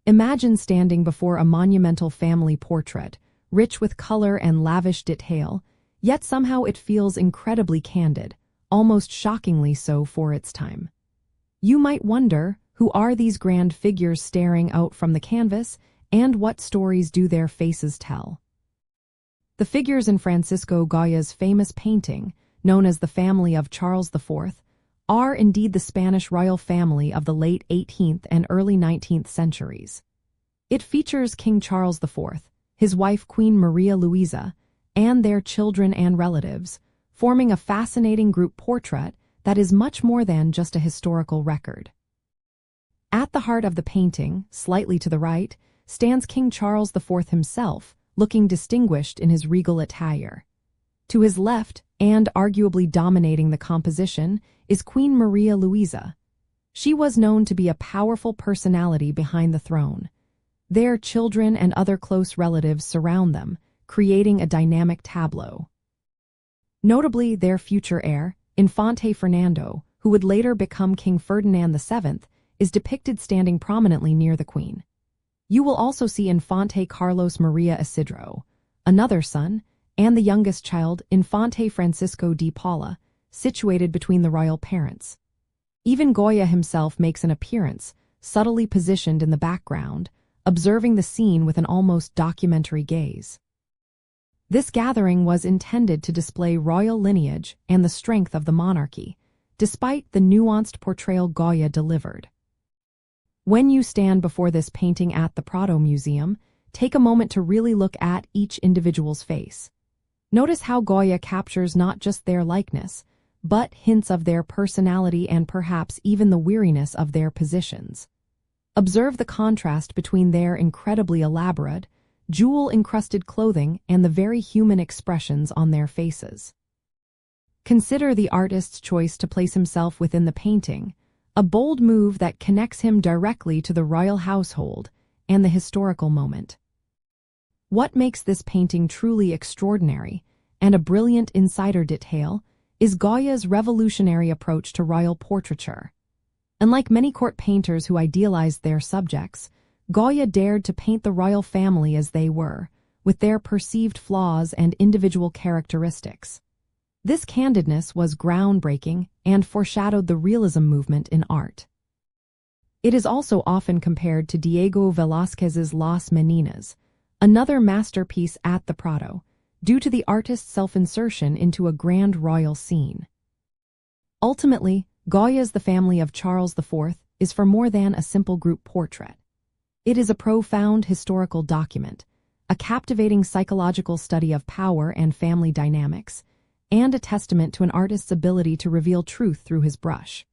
Imagine standing before a monumental family portrait, rich with color and lavish detail, yet somehow it feels incredibly candid, almost shockingly so for its time. You might wonder, who are these grand figures staring out from the canvas, and what stories do their faces tell? The figures in Francisco Goya's famous painting, known as the family of Charles IV, are indeed the Spanish royal family of the late 18th and early 19th centuries. It features King Charles IV, his wife Queen Maria Luisa, and their children and relatives, forming a fascinating group portrait that is much more than just a historical record. At the heart of the painting, slightly to the right, stands King Charles IV himself, looking distinguished in his regal attire. To his left, and arguably dominating the composition, is Queen Maria Luisa. She was known to be a powerful personality behind the throne. Their children and other close relatives surround them, creating a dynamic tableau. Notably, their future heir, Infante Fernando, who would later become King Ferdinand VII, is depicted standing prominently near the Queen. You will also see Infante Carlos Maria Isidro, another son, and the youngest child, Infante Francisco de Paula, situated between the royal parents. Even Goya himself makes an appearance, subtly positioned in the background, observing the scene with an almost documentary gaze. This gathering was intended to display royal lineage and the strength of the monarchy, despite the nuanced portrayal Goya delivered. When you stand before this painting at the Prado Museum, take a moment to really look at each individual's face. Notice how Goya captures not just their likeness, but hints of their personality and perhaps even the weariness of their positions. Observe the contrast between their incredibly elaborate, jewel-encrusted clothing and the very human expressions on their faces. Consider the artist's choice to place himself within the painting, a bold move that connects him directly to the royal household and the historical moment. What makes this painting truly extraordinary, and a brilliant insider detail, is Goya's revolutionary approach to royal portraiture. Unlike many court painters who idealized their subjects, Goya dared to paint the royal family as they were, with their perceived flaws and individual characteristics. This candidness was groundbreaking and foreshadowed the realism movement in art. It is also often compared to Diego Velázquez's Las Meninas, another masterpiece at the Prado, due to the artist's self-insertion into a grand royal scene. Ultimately, Goya's The Family of Charles IV is for more than a simple group portrait. It is a profound historical document, a captivating psychological study of power and family dynamics, and a testament to an artist's ability to reveal truth through his brush.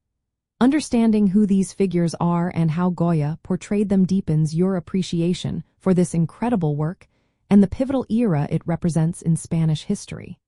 Understanding who these figures are and how Goya portrayed them deepens your appreciation for this incredible work and the pivotal era it represents in Spanish history.